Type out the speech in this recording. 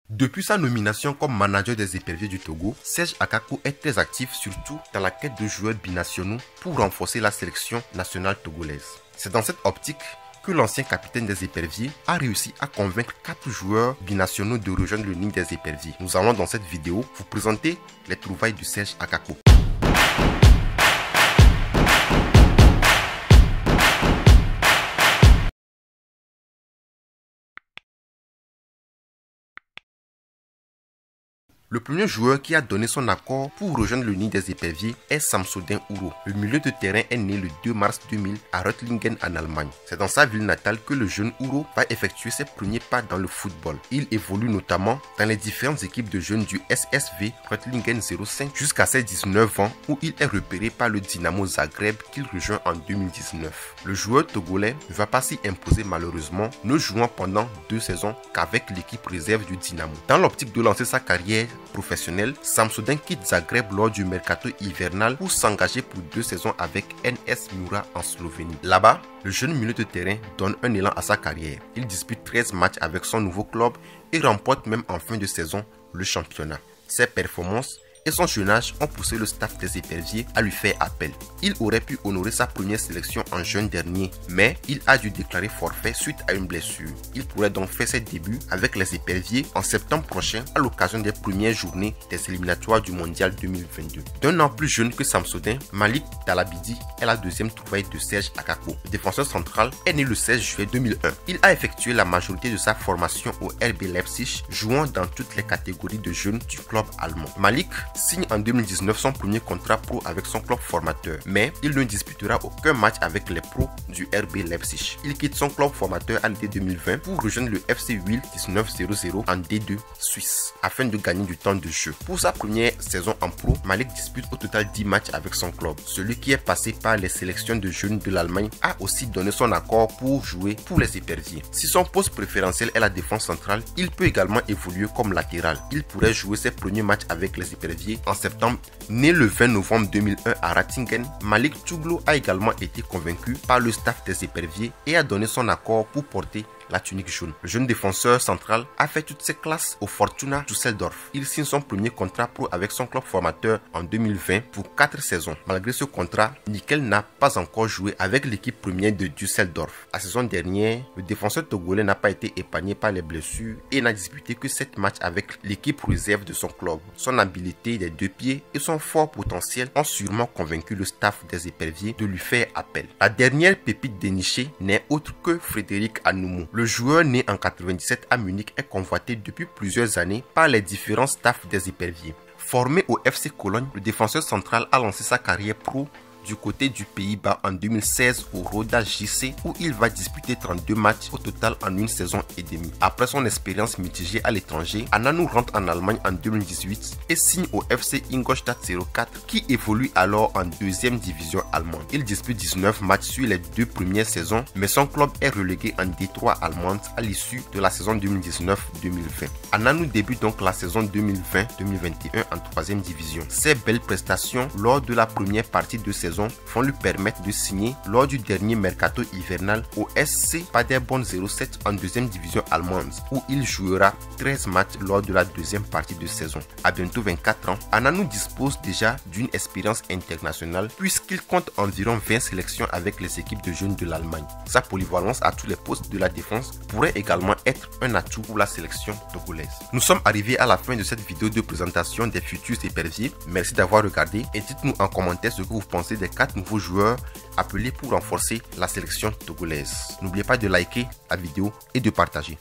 Depuis sa nomination comme manager des éperviers du Togo, Serge Akako est très actif surtout dans la quête de joueurs binationaux pour renforcer la sélection nationale togolaise. C'est dans cette optique que l'ancien capitaine des éperviers a réussi à convaincre 4 joueurs binationaux de rejoindre le nid des éperviers. Nous allons dans cette vidéo vous présenter les trouvailles de Serge Akako. Le premier joueur qui a donné son accord pour rejoindre le nid des éperviers est Samsodin Ouro. Le milieu de terrain est né le 2 mars 2000 à Reutlingen en Allemagne. C'est dans sa ville natale que le jeune Ouro va effectuer ses premiers pas dans le football. Il évolue notamment dans les différentes équipes de jeunes du SSV Reutlingen 05 jusqu'à ses 19 ans où il est repéré par le Dynamo Zagreb qu'il rejoint en 2019. Le joueur togolais ne va pas s'y imposer malheureusement, ne jouant pendant 2 saisons qu'avec l'équipe réserve du Dynamo. Dans l'optique de lancer sa carrière professionnel, Samsodin quitte Zagreb lors du mercato hivernal pour s'engager pour 2 saisons avec NS Mura en Slovénie. Là-bas, le jeune milieu de terrain donne un élan à sa carrière. Il dispute 13 matchs avec son nouveau club et remporte même en fin de saison le championnat. Ses performances et son jeune âge ont poussé le staff des éperviers à lui faire appel. Il aurait pu honorer sa première sélection en juin dernier, mais il a dû déclarer forfait suite à une blessure. Il pourrait donc faire ses débuts avec les éperviers en septembre prochain à l'occasion des premières journées des éliminatoires du mondial 2022. D'un an plus jeune que Samsodin, Malik Talabidi est la deuxième trouvaille de Serge Akako. Le défenseur central est né le 16 juillet 2001. Il a effectué la majorité de sa formation au RB Leipzig, jouant dans toutes les catégories de jeunes du club allemand. Malik signe en 2019 son premier contrat pro avec son club formateur, mais il ne disputera aucun match avec les pros du RB Leipzig. Il quitte son club formateur à l'été 2020 pour rejoindre le FC Wiel 1900 en D2 Suisse afin de gagner du temps de jeu. Pour sa première saison en pro, Malik dispute au total 10 matchs avec son club. Celui qui est passé par les sélections de jeunes de l'Allemagne a aussi donné son accord pour jouer pour les éperviers. Si son poste préférentiel est la défense centrale, il peut également évoluer comme latéral. Il pourrait jouer ses premiers matchs avec les éperviers en septembre. Né le 20 novembre 2001 à Ratingen, Malik Tchouglo a également été convaincu par le staff des éperviers et a donné son accord pour porter la tunique jaune. Le jeune défenseur central a fait toutes ses classes au Fortuna Düsseldorf. Il signe son premier contrat pro avec son club formateur en 2020 pour 4 saisons. Malgré ce contrat, Nickel n'a pas encore joué avec l'équipe première de Düsseldorf. La saison dernière, le défenseur togolais n'a pas été épargné par les blessures et n'a disputé que 7 matchs avec l'équipe réserve de son club. Son habileté des 2 pieds et son fort potentiel ont sûrement convaincu le staff des éperviers de lui faire appel. La dernière pépite dénichée n'est autre que Frédéric Anoumou. Le joueur né en 97 à Munich est convoité depuis plusieurs années par les différents staffs des éperviers. Formé au FC Cologne, le défenseur central a lancé sa carrière pro du côté du Pays-Bas en 2016 au Roda JC où il va disputer 32 matchs au total en une saison et demie. Après son expérience mitigée à l'étranger, Ananou rentre en Allemagne en 2018 et signe au FC Ingolstadt 04 qui évolue alors en 2e division allemande. Il dispute 19 matchs sur les 2 premières saisons, mais son club est relégué en D3 allemande à l'issue de la saison 2019-2020. Ananou débute donc la saison 2020-2021 en 3e division. Ses belles prestations lors de la première partie de saison vont lui permettre de signer lors du dernier mercato hivernal au SC Paderborn 07 en 2e division allemande où il jouera 13 matchs lors de la 2e partie de saison. À bientôt 24 ans, Ananou dispose déjà d'une expérience internationale puisqu'il compte environ 20 sélections avec les équipes de jeunes de l'Allemagne. Sa polyvalence à tous les postes de la défense pourrait également être un atout pour la sélection togolaise. Nous sommes arrivés à la fin de cette vidéo de présentation des futurs éperviers. Merci d'avoir regardé et dites-nous en commentaire ce que vous pensez des 4 nouveaux joueurs appelés pour renforcer la sélection togolaise. N'oubliez pas de liker la vidéo et de partager.